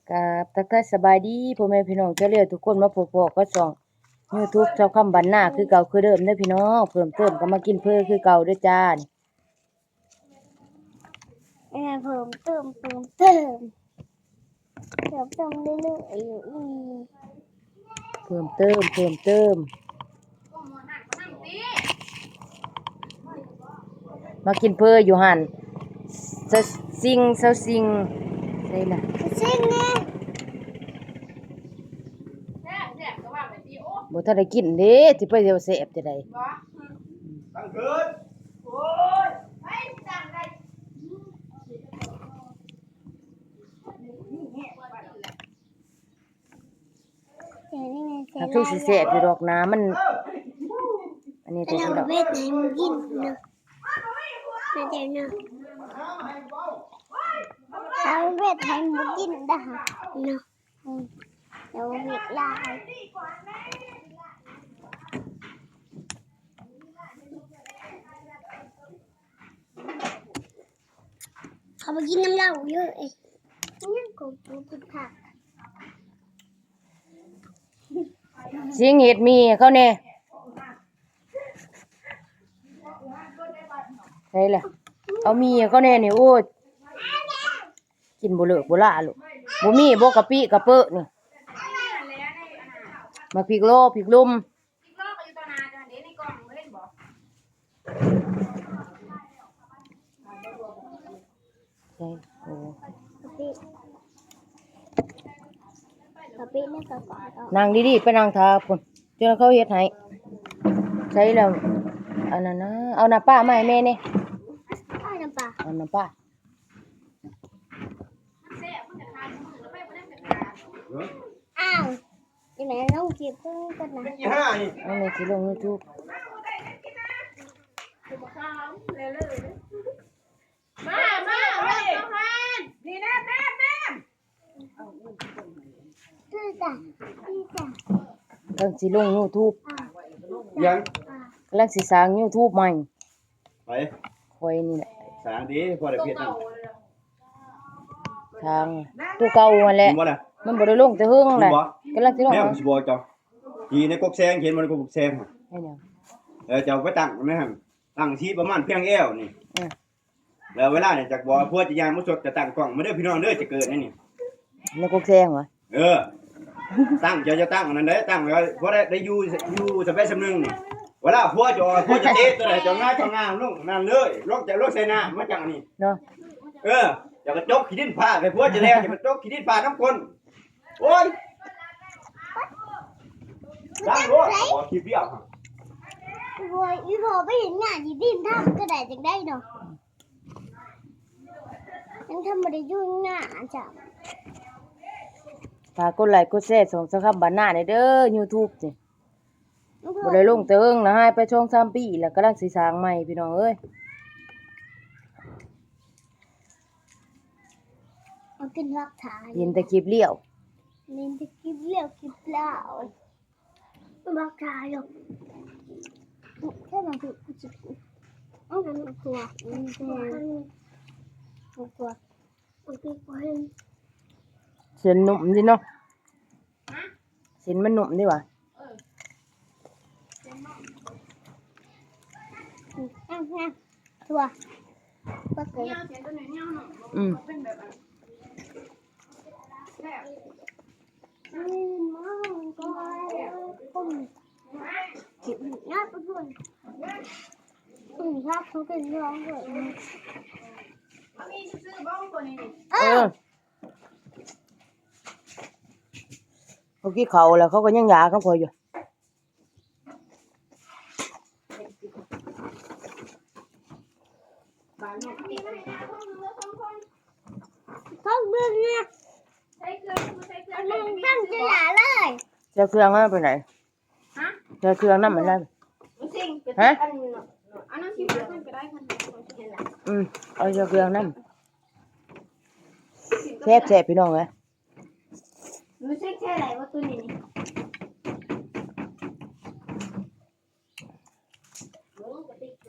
กับทักทายสบายดีพ่อแม่พี่น้องเจ้าเลี้ยวทุกคนมาพบๆก็ช่อง YouTube ชาวคำบ้านนาคือเก่าคือเดิมเด้อพี่น้องเพิ่มเติมก็มากินเพื่อคือเก่าเด้อจ้านี่ เพิ่มเติมเรื่อยๆอยู่อี เพิ่มเติมมากินเพื่ออยู่หั่นเซาซิงใช่ล่ะ ซิ่งเนี่ย บ่ทันได้กินเด้สิไปเดี๋ยวแซ่บจะได้ ตั้งคืนโอ้ยไปตั้งได้ถ้าคือสิแซ่บอยู่ดอกน้ำมันอันนี้ แต่ ตัว เรา พี่น้อง เวทไหนมึงกินเนาะน่าจะเนาะเราเวทไหนมึงกินได้เนาะเราเวทลายเขามากินน้ำเหล้าเยอะเองยังกูกินผัก สิงเฮ็ดมีเขาแน่ใช่ล่ะเอามีเขาแน่นี่โอ้ยกินบ่เลิกบ่ละลูกบ่มีบ่กะปิกะเปอะนี่มาพริกโลพริกลุ่มใช่โอ้ กะปิเนี่ยก็ก่อนออก นั่งดีๆไปนั่งท่าพุ่นเจอเขาเฮ็ดให้ใช่แล้วอันนั้นนะเอาน้ำปลามาให้แม่นี่ อ้าวน้ำปลา เอาน้ำปลา อ้าวอยู่ไหนน้องเก็บเพิ่งกันนะ ยี่ห้านี่ เอาแม่สิลง YouTube มาเฮ้ยนี่แน่ ชื่อจ้ะชื่อจ้ะ กำลังสิลง YouTube ยัง กำลังสิสร้าง YouTube ใหม่ ไป คอยนี่แหละ สางดีพอได้เพียรนั่น ทางตัวเก่านั่นแหละ กินบ่ล่ะ มันบ่ได้ลงแต่เฮิง กิน แหละ บ่ กำลังสิลง แม่ เอา ผมสิบอกเจ้าทีในกกแซงเขียนบ่ในกกแซง ให้แนว เจ้าไปตั้งนะฮะตั้งที่ประมาณเพียงแอวนี่ อือ แล้วเวลาเนี่ยจากบ่พวกจะยางมุสดจะตั้งกล้องมาเด้อพี่น้องเด้อจะเกิดนี่ ในกกแซงวะ ตั้งจะตั้งอันนั้นเด้อตั้งไว้เพราะได้อยู่สบายสำนึงนี่เวลาพวกจะเตะตัวไหนจะง่ายลงนั่นเลยลงจากรถใส่น้ำมาจังนี่ เนาะ จะกระจกขี้ดินผ้าไปพวกจะแล้วจะกระจกขี้ดินผ้าน้ำคนโอ้ยตั้งรถขอขี้เบี้ยว อีพอไปเห็นงานที่ดินทำก็ได้จังได้เนาะยังทำไม่ได้ยุ่งงานจ้ะ ฝากกดไลค์กดแชร์ส่งสักคำบ้านหน้าในเด้อ YouTube นี่บ่ได้ลงแต่เฮิงนะให้ไปช่อง3ปีแล้วกำลังสิสร้างใหม่พี่น้องเอ้ย เอาขึ้นรักฐาน เห็นแต่คลิปเลี้ยว เล่นจะกินเลี้ยวกินเปล่ารักฐานหรอกแค่มาถูกกูจะเอากันตัวตัวโอเคพอเห็น เส้นนุ่มดิเนาะเส้นมันนุ่มดีว่ะ ตัวก็เกิด อืม มองก็ผมจิบหน้าไปด้วยชอบเขาเป็นร้องเลย เขากินเขาวแล้วเขาก็ยังอยากน้ำข่อยอยู่ เขาเบื่อเนี่ยมันตั้งจะหลาเลย เจ้าเครื่องนั่นไปไหนเจ้าเครื่องนั่นมันได้ฮะเอาเจ้าเครื่องนั่นแซ่บพี่น้องเลย รู้สึกแค่ไหนว่าตัวนี้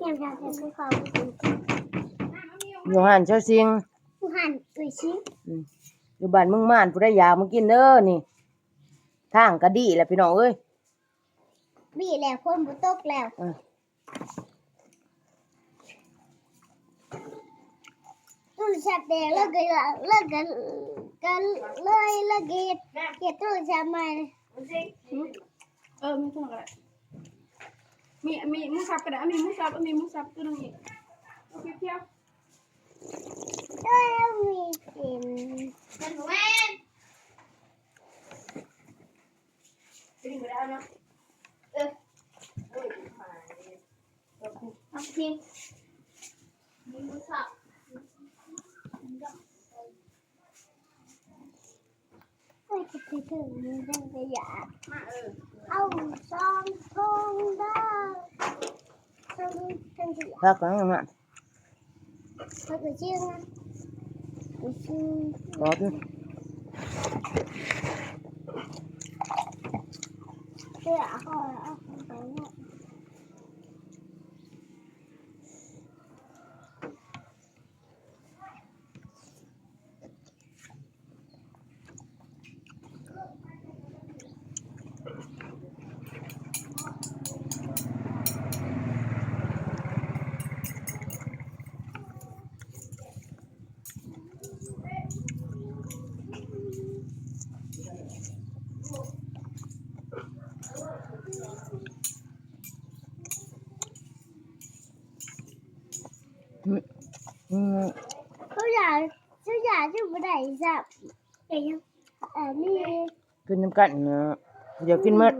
ยังจะเป็นผู้เขา อยู่หันเจ้าซิง ผู้หันตัวชิ้น อยู่ อยู่บ้านมึงม่านผู้ใดอยากมากินเด้อนี่ทางก็ดีแหละพี่น้องเอ้ย บีแล้วคนบุตกแล้วตู้ชัดแดงแล้วก็เลิกกันเลยแล้วเกตตู้ชัดใหม่ ไม่ต้องอะไรมีมุสับก็ได้มีมุสับตัวนึงอีกโอเคเที่ยว ก็มีกินเป็นแม่น ไปดึงไปได้เนาะเอาจริงมีมุสับก็จะไปถึงมีเรื่องประหยัด มาเอาซ้อมทงได้ซ้อมเป็นประหยัด พักกันนั่น เขาก็ชื่อนะก็ชื่อ รอบนึง เสื้อเขาเอาไปเนี่ย อืม เขาอยากจะไม่ได้จับแต่ยังนี่ กินน้ำกันเนาะเดี๋ยวกินมื้อ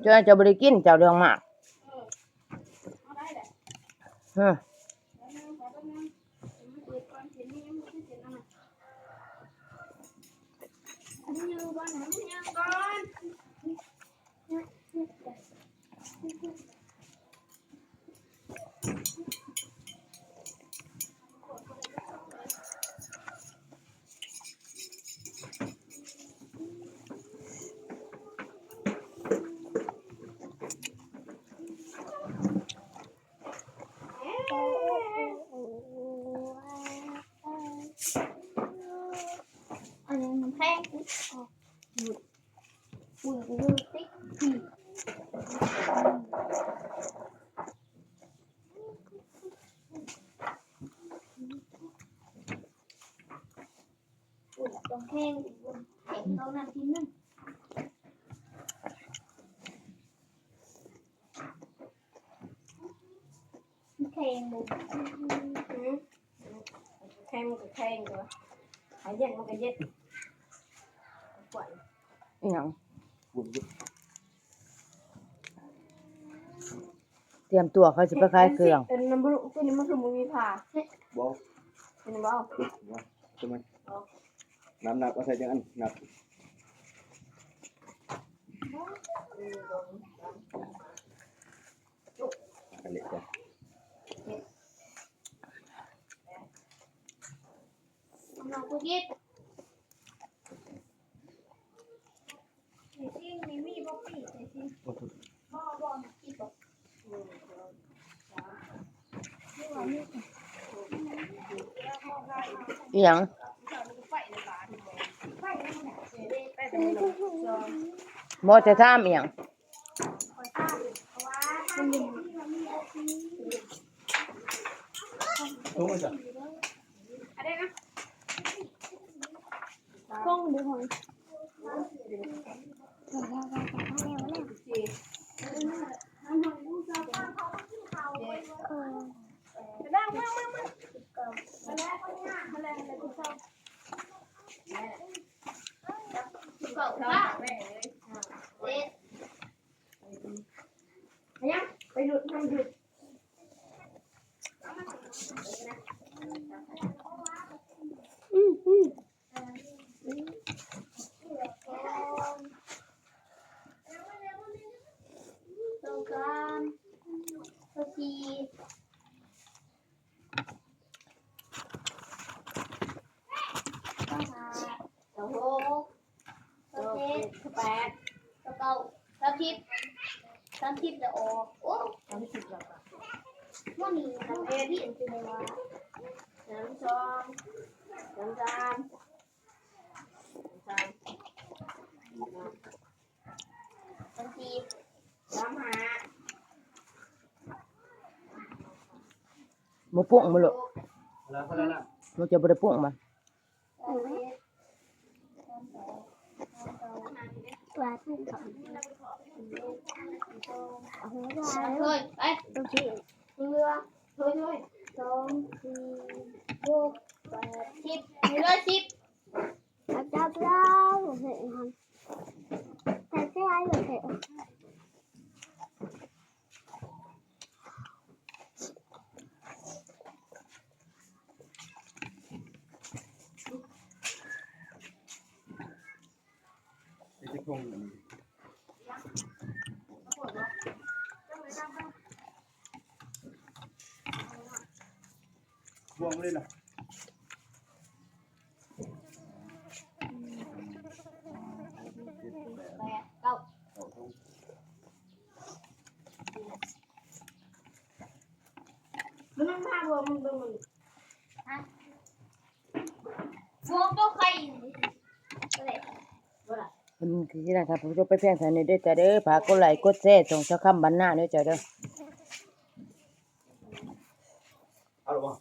เจ้าบ่ได้กินเจ้าเรื่องมากฮะ อันนี้มันแพงปุ่นดูติ๊กปุ่นตรงแข้งแข็งเขาหน้าที่นั่นแข็งเลย แข่งมันก็แข่งตัวหายเย็นมันก็เย็นปวด อีหยังเตรียมตัวเขาสิไปขายเครื่อง เป็นน้ำบรุตัวนี้มันคือมันมีผ่า บ่ เป็นบ่ ใช่ไหมนับก็ใส่จังอันนับอันนี้จ้ะ น้องกูยิดไอ้ซิ่งมีมีบ่ปีไอ้ซิ่งบ่ปีบ่อีหยังบ่จะถามอีหยัง ถูกมั้ยจ้ะ อะไรนะ กล้องดูหอยนั่งมาไปหยุดมันหยุดตัวกันตัวจีตัวหกตัวเจ็ดตัวแปดตัวเก้า30จะออกโอ้30แล้วก็มันนี่ทำเอที่อันเป็นว่า1 2 3 จานบัญชี35บ่ปุ้งบ่ลูก แล้วก็แล้วนะ มันจะบ่ได้ปุ้งมา ว่าท่านถอนเอาหัวใจ เฮ้ยไป ตรงที่ เรือเฮ้ย 2 4 6 8 10เรือ10 จับแล้วเห็นมันแต่ใช่ไหมเห็น จะคงบวงเลยล่ะ มันนั่งท่าบัวมึงเบิ่งมัน พวกตัวใคร มันคือที่นั่นครับผมจะไปเพียงเท่านี้เด้อจ้าเด้อฝากกดไลค์กดแชร์ส่งเจ้าคำบรรณาเด้อจ้าเด้อ เอาหรอวะ